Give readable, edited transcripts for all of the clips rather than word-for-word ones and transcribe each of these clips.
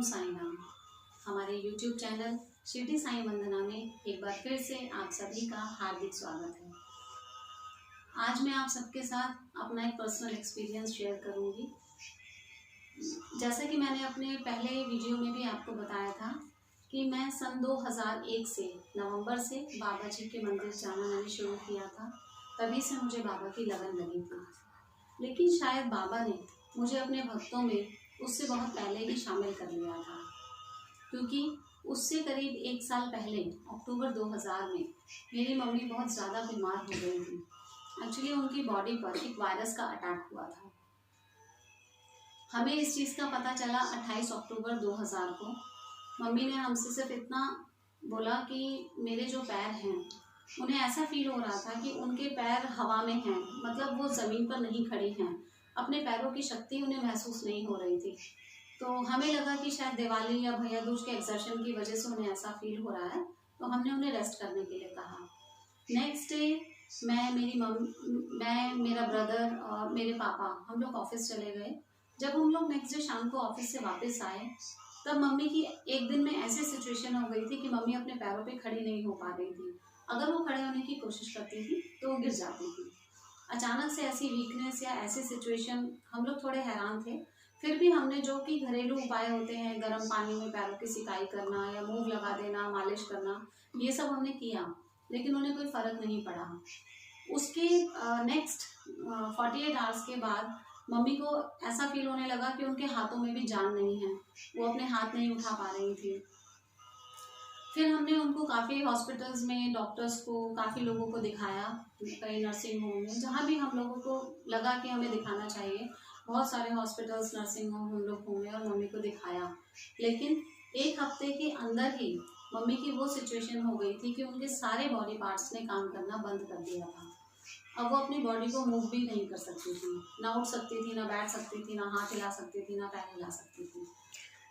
ओम साई राम। हमारे YouTube channel Shirdi Sai वंदना में एक बार फिर से आप सभी का हार्दिक स्वागत है। आज मैं आप सबके साथ अपना एक पर्सनल एक्सपीरियंस शेयर करूंगी। जैसा कि मैंने अपने पहले वीडियो में भी आपको बताया था कि मैं सन 2001 से नवंबर से बाबा जी के मंदिर जाना मैंने शुरू किया था। तभी से मुझे बाबा की लगन लगी थी, लेकिन शायद बाबा ने मुझे अपने भक्तों में उससे बहुत पहले ही शामिल कर लिया था, क्योंकि उससे करीब 1 साल पहले अक्टूबर 2000 में मेरी मम्मी बहुत ज़्यादा बीमार हो गई थी। एक्चुअली उनकी बॉडी पर एक वायरस का अटैक हुआ था। हमें इस चीज़ का पता चला 28 अक्टूबर 2000 को। मम्मी ने हमसे सिर्फ इतना बोला कि मेरे जो पैर हैं उन्हें ऐसा फील हो रहा था कि उनके पैर हवा में हैं, मतलब वो ज़मीन पर नहीं खड़ी हैं, अपने पैरों की शक्ति उन्हें महसूस नहीं हो रही थी। तो हमें लगा कि शायद दिवाली या भैया दूज के एक्सर्शन की वजह से उन्हें ऐसा फील हो रहा है, तो हमने उन्हें रेस्ट करने के लिए कहा। नेक्स्ट डे मैं मेरा ब्रदर और मेरे पापा हम लोग ऑफिस चले गए। जब हम लोग नेक्स्ट डे शाम को ऑफिस से वापस आए, तब मम्मी की एक दिन में ऐसी सिचुएशन हो गई थी कि मम्मी अपने पैरों पे खड़ी नहीं हो पा रही थी। अगर वो खड़े होने की कोशिश करती थी तो वो गिर जाती थी। अचानक से ऐसी वीकनेस या ऐसी सिचुएशन, हम लोग थोड़े हैरान थे। फिर भी हमने जो कि घरेलू उपाय होते हैं, गर्म पानी में पैरों की सिकाई करना या मूव लगा देना, मालिश करना, ये सब हमने किया, लेकिन उन्हें कोई फ़र्क नहीं पड़ा। उसके नेक्स्ट 48 आवर्स के बाद मम्मी को ऐसा फील होने लगा कि उनके हाथों में भी जान नहीं है, वो अपने हाथ नहीं उठा पा रही थी। फिर हमने उनको काफ़ी हॉस्पिटल्स में, डॉक्टर्स को, काफ़ी लोगों को दिखाया, कई नर्सिंग होम में, जहाँ भी हम लोगों को लगा कि हमें दिखाना चाहिए। बहुत सारे हॉस्पिटल्स, नर्सिंग होम हम लोग घूमे और मम्मी को दिखाया, लेकिन 1 हफ्ते के अंदर ही मम्मी की वो सिचुएशन हो गई थी कि उनके सारे बॉडी पार्ट्स ने काम करना बंद कर दिया था। अब वो अपनी बॉडी को मूव भी नहीं कर सकती थी, ना उठ सकती थी, ना बैठ सकती थी, ना हाथ हिला सकती थी, ना पैर हिला सकती थी।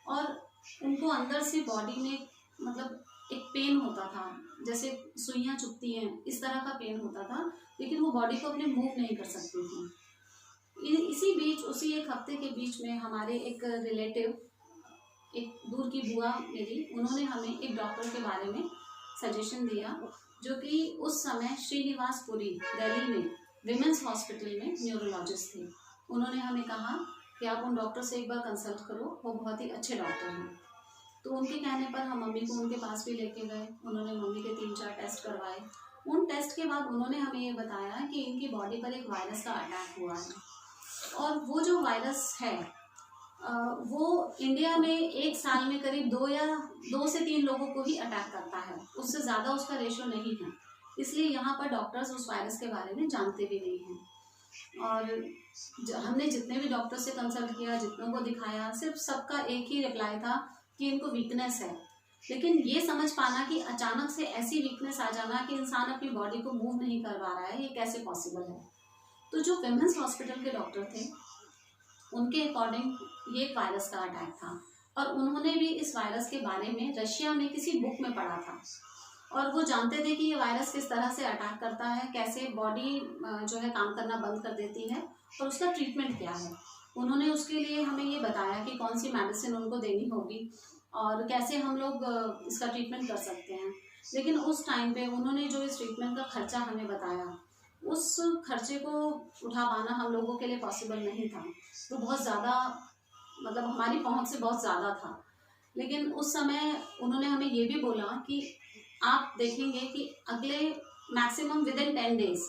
और उनको अंदर से बॉडी में मतलब एक पेन होता था, जैसे सुइयां चुभती हैं, इस तरह का पेन होता था, लेकिन वो बॉडी को अपने मूव नहीं कर सकती थी। इसी बीच, उसी 1 हफ्ते के बीच में हमारे एक रिलेटिव, एक दूर की बुआ मेरी, उन्होंने हमें एक डॉक्टर के बारे में सजेशन दिया, जो कि उस समय श्रीनिवासपुरी दिल्ली में विमेंस हॉस्पिटल में न्यूरोलॉजिस्ट थे। उन्होंने हमें कहा कि आप उन डॉक्टर से एक बार कंसल्ट करो, वो बहुत ही अच्छे डॉक्टर हैं। तो उनके कहने पर हम मम्मी को उनके पास भी लेके गए। उन्होंने मम्मी के 3-4 टेस्ट करवाए। उन टेस्ट के बाद उन्होंने हमें ये बताया कि इनकी बॉडी पर एक वायरस का अटैक हुआ है, और वो जो वायरस है वो इंडिया में 1 साल में करीब 2 से 3 लोगों को ही अटैक करता है, उससे ज़्यादा उसका रेशो नहीं है। इसलिए यहाँ पर डॉक्टर्स उस वायरस के बारे में जानते भी नहीं हैं। और हमने जितने भी डॉक्टर से कंसल्ट किया, जितनों को दिखाया, सिर्फ सबका एक ही रिप्लाई था कि इनको वीकनेस है। लेकिन ये समझ पाना कि अचानक से ऐसी वीकनेस आ जाना कि इंसान अपनी बॉडी को मूव नहीं कर पा रहा है, ये कैसे पॉसिबल है। तो जो विमेंस हॉस्पिटल के डॉक्टर थे, उनके अकॉर्डिंग ये एक वायरस का अटैक था, और उन्होंने भी इस वायरस के बारे में रशिया में किसी बुक में पढ़ा था, और वो जानते थे कि ये वायरस किस तरह से अटैक करता है, कैसे बॉडी जो है काम करना बंद कर देती है, और उसका ट्रीटमेंट क्या है। उन्होंने उसके लिए हमें ये बताया कि कौन सी मेडिसिन उनको देनी होगी और कैसे हम लोग इसका ट्रीटमेंट कर सकते हैं। लेकिन उस टाइम पे उन्होंने जो इस ट्रीटमेंट का खर्चा हमें बताया, उस खर्चे को उठा पाना हम लोगों के लिए पॉसिबल नहीं था। तो बहुत ज़्यादा, मतलब हमारी पहुंच से बहुत ज़्यादा था। लेकिन उस समय उन्होंने हमें ये भी बोला कि आप देखेंगे कि अगले मैक्सिमम विदिन 10 डेज,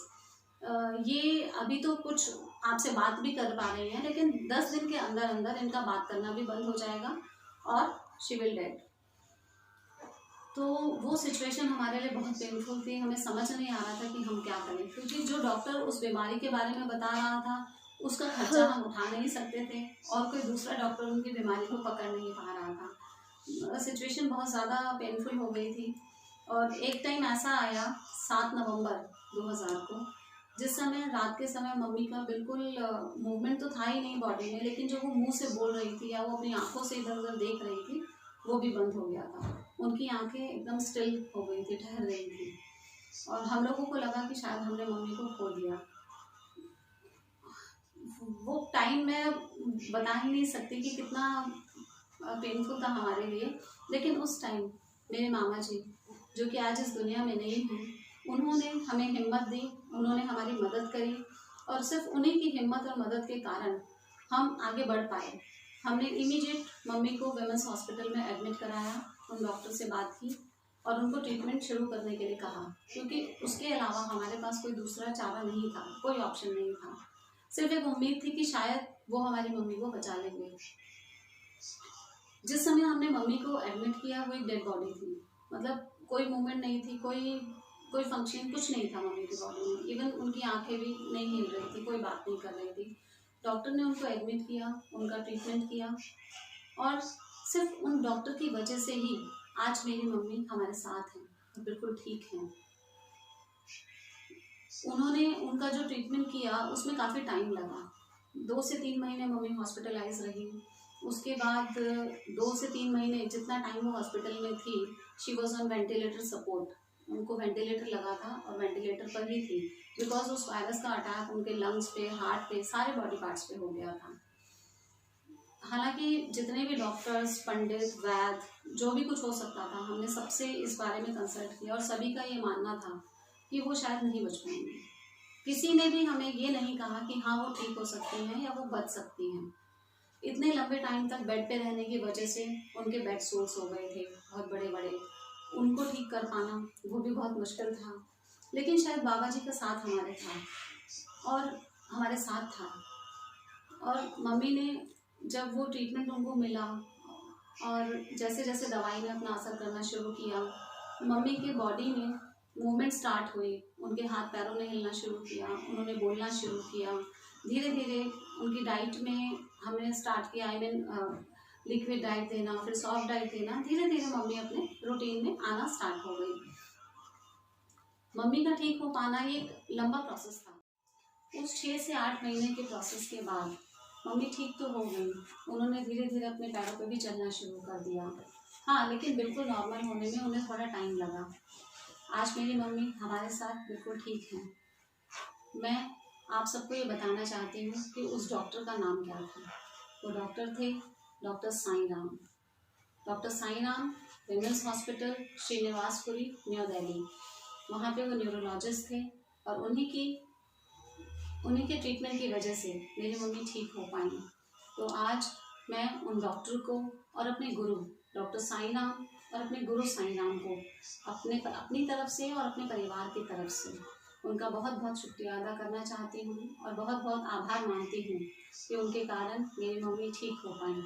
ये अभी तो कुछ आपसे बात भी कर पा रही हैं, लेकिन 10 दिन के अंदर अंदर इनका बात करना भी बंद हो जाएगा और शी विल डेड। तो वो सिचुएशन हमारे लिए बहुत पेनफुल थी। हमें समझ नहीं आ रहा था कि हम क्या करें, क्योंकि जो डॉक्टर उस बीमारी के बारे में बता रहा था उसका खर्चा हम उठा नहीं सकते थे, और कोई दूसरा डॉक्टर उनकी बीमारी को पकड़ नहीं पा रहा था। सिचुएशन बहुत ज़्यादा पेनफुल हो गई थी। और एक टाइम ऐसा आया 7 नवंबर 2000 को, जिस समय रात के समय मम्मी का बिल्कुल मूवमेंट तो था ही नहीं बॉडी में, लेकिन जो वो मुंह से बोल रही थी या वो अपनी आंखों से इधर उधर देख रही थी, वो भी बंद हो गया था। उनकी आंखें एकदम स्टिल हो गई थी, ठहर रही थी, और हम लोगों को लगा कि शायद हमने मम्मी को खो दिया। वो टाइम मैं बता ही नहीं सकती कि कितना पेनफुल था हमारे लिए। लेकिन उस टाइम मेरे मामा जी, जो कि आज इस दुनिया में नहीं हैं, उन्होंने हमें हिम्मत दी, उन्होंने हमारी मदद करी और सिर्फ उन्हीं की हिम्मत और मदद के कारण हम आगे बढ़ पाए। हमने इमीडिएट मम्मी को विमेंस हॉस्पिटल में एडमिट कराया, उन डॉक्टर से बात की और उनको ट्रीटमेंट शुरू करने के लिए कहा, क्योंकि उसके अलावा हमारे पास कोई दूसरा चारा नहीं था, कोई ऑप्शन नहीं था। सिर्फ एक उम्मीद थी कि शायद वो हमारी मम्मी को बचा लेंगे। जिस समय हमने मम्मी को एडमिट किया वो एक डेड बॉडी थी, मतलब कोई मूवमेंट नहीं थी, कोई फंक्शन कुछ नहीं था मम्मी की बॉडी में। इवन उनकी आंखें भी नहीं हिल रही थी, कोई बात नहीं कर रही थी। डॉक्टर ने उनको एडमिट किया, उनका ट्रीटमेंट किया और सिर्फ उन डॉक्टर की वजह से ही आज मेरी मम्मी हमारे साथ हैं, बिल्कुल ठीक हैं। उन्होंने उनका जो ट्रीटमेंट किया उसमें काफ़ी टाइम लगा, 2 से 3 महीने मम्मी हॉस्पिटलाइज रही। उसके बाद 2 से 3 महीने जितना टाइम वो हॉस्पिटल में थी, she was on ventilator support, उनको वेंटिलेटर लगा था और वेंटिलेटर पर ही थी, बिकॉज उस वायरस का अटैक उनके लंग्स पे, हार्ट पे, सारे बॉडी पार्ट्स पे हो गया था। हालांकि जितने भी डॉक्टर्स, पंडित, वैद्य, जो भी कुछ हो सकता था, हमने सबसे इस बारे में कंसल्ट किया और सभी का ये मानना था कि वो शायद नहीं बच पाएंगे। किसी ने भी हमें ये नहीं कहा कि हाँ वो ठीक हो सकती हैं या वो बच सकती हैं। इतने लंबे टाइम तक बेड पे रहने की वजह से उनके बेड सोर्स हो गए थे बहुत बड़े बड़े, उनको ठीक कर पाना वो भी बहुत मुश्किल था। लेकिन शायद बाबा जी का साथ हमारे था और हमारे साथ था। और मम्मी ने जब वो ट्रीटमेंट उनको मिला और जैसे जैसे दवाई ने अपना असर करना शुरू किया, मम्मी के बॉडी में मूवमेंट स्टार्ट हुई, उनके हाथ पैरों ने हिलना शुरू किया, उन्होंने बोलना शुरू किया। धीरे धीरे उनकी डाइट में हमने स्टार्ट किया, आई मीन लिक्विड डाइट देना, फिर सॉफ्ट डाइट देना। धीरे धीरे मम्मी अपने रूटीन में आना स्टार्ट हो गई। मम्मी का ठीक हो पाना ये एक लंबा प्रोसेस था। उस 6 से 8 महीने के प्रोसेस के बाद मम्मी ठीक तो हो गई, उन्होंने धीरे धीरे अपने पैरों पे भी चलना शुरू कर दिया। हाँ, लेकिन बिल्कुल नॉर्मल होने में उन्हें थोड़ा टाइम लगा। आज मेरी मम्मी हमारे साथ बिल्कुल ठीक हैं। मैं आप सबको ये बताना चाहती हूँ कि उस डॉक्टर का नाम क्या था। वो डॉक्टर थे doctor Sai Ram. Doctor Sai Ram women's hospital, Srinivaspuri, New Delhi. वहाँ पे वो न्यूरोलॉजिस्ट थे और उन्हीं के ट्रीटमेंट की वजह से मेरी मम्मी ठीक हो पाई। तो आज मैं उन डॉक्टर को और अपने गुरु डॉक्टर साईं राम और अपने गुरु साईं राम को अपनी तरफ से और अपने परिवार की तरफ से उनका बहुत बहुत शुक्रिया अदा करना चाहती हूँ और बहुत बहुत आभार मानती हूँ कि उनके कारण मेरी मम्मी ठीक हो पाई।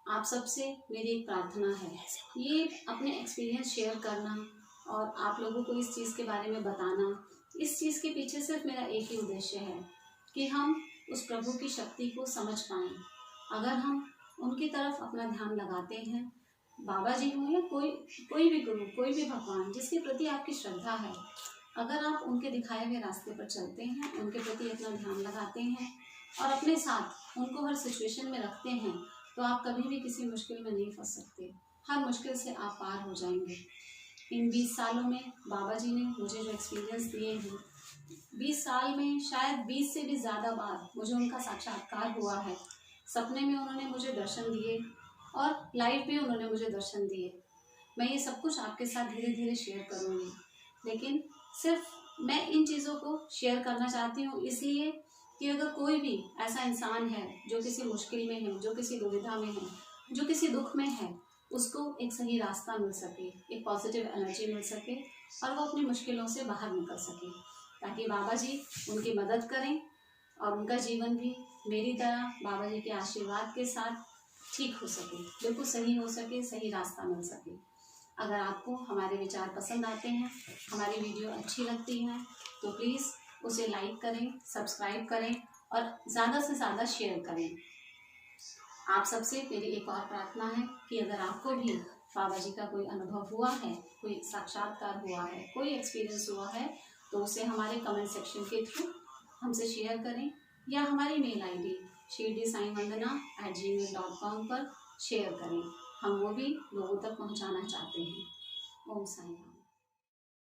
आप सबसे मेरी एक प्रार्थना है, ये अपने एक्सपीरियंस शेयर करना और आप लोगों को इस चीज़ के बारे में बताना, इस चीज़ के पीछे सिर्फ मेरा एक ही उद्देश्य है कि हम उस प्रभु की शक्ति को समझ पाएँ। अगर हम उनकी तरफ अपना ध्यान लगाते हैं, बाबा जी हों या कोई भी गुरु, कोई भी भगवान जिसके प्रति आपकी श्रद्धा है, अगर आप उनके दिखाए हुए रास्ते पर चलते हैं, उनके प्रति अपना ध्यान लगाते हैं और अपने साथ उनको हर सिचुएशन में रखते हैं, तो आप कभी भी किसी मुश्किल में नहीं फंस सकते। हर मुश्किल से आप पार हो जाएंगे। इन 20 सालों में बाबा जी ने मुझे जो एक्सपीरियंस दिए हैं, 20 साल में शायद 20 से भी ज़्यादा बार मुझे उनका साक्षात्कार हुआ है। सपने में उन्होंने मुझे दर्शन दिए और लाइव भी उन्होंने मुझे दर्शन दिए। मैं ये सब कुछ आपके साथ धीरे धीरे शेयर करूँगी, लेकिन सिर्फ मैं इन चीज़ों को शेयर करना चाहती हूँ इसलिए कि अगर कोई भी ऐसा इंसान है जो किसी मुश्किल में है, जो किसी दुविधा में है, जो किसी दुख में है, उसको एक सही रास्ता मिल सके, एक पॉजिटिव एनर्जी मिल सके और वो अपनी मुश्किलों से बाहर निकल सके, ताकि बाबा जी उनकी मदद करें और उनका जीवन भी मेरी तरह बाबा जी के आशीर्वाद के साथ ठीक हो सके, बिल्कुल सही हो सके, सही रास्ता मिल सके। अगर आपको हमारे विचार पसंद आते हैं, हमारी वीडियो अच्छी लगती है, तो प्लीज़ उसे लाइक करें, सब्सक्राइब करें और ज़्यादा से ज़्यादा शेयर करें। आप सबसे मेरी एक और प्रार्थना है कि अगर आपको भी बाबा जी का कोई अनुभव हुआ है, कोई साक्षात्कार हुआ है, कोई एक्सपीरियंस हुआ है, तो उसे हमारे कमेंट सेक्शन के थ्रू हमसे शेयर करें या हमारी मेल ID shirdisaivandana@gmail.com पर शेयर करें। हम वो भी लोगों तक पहुंचाना चाहते हैं। ओम साईं राम।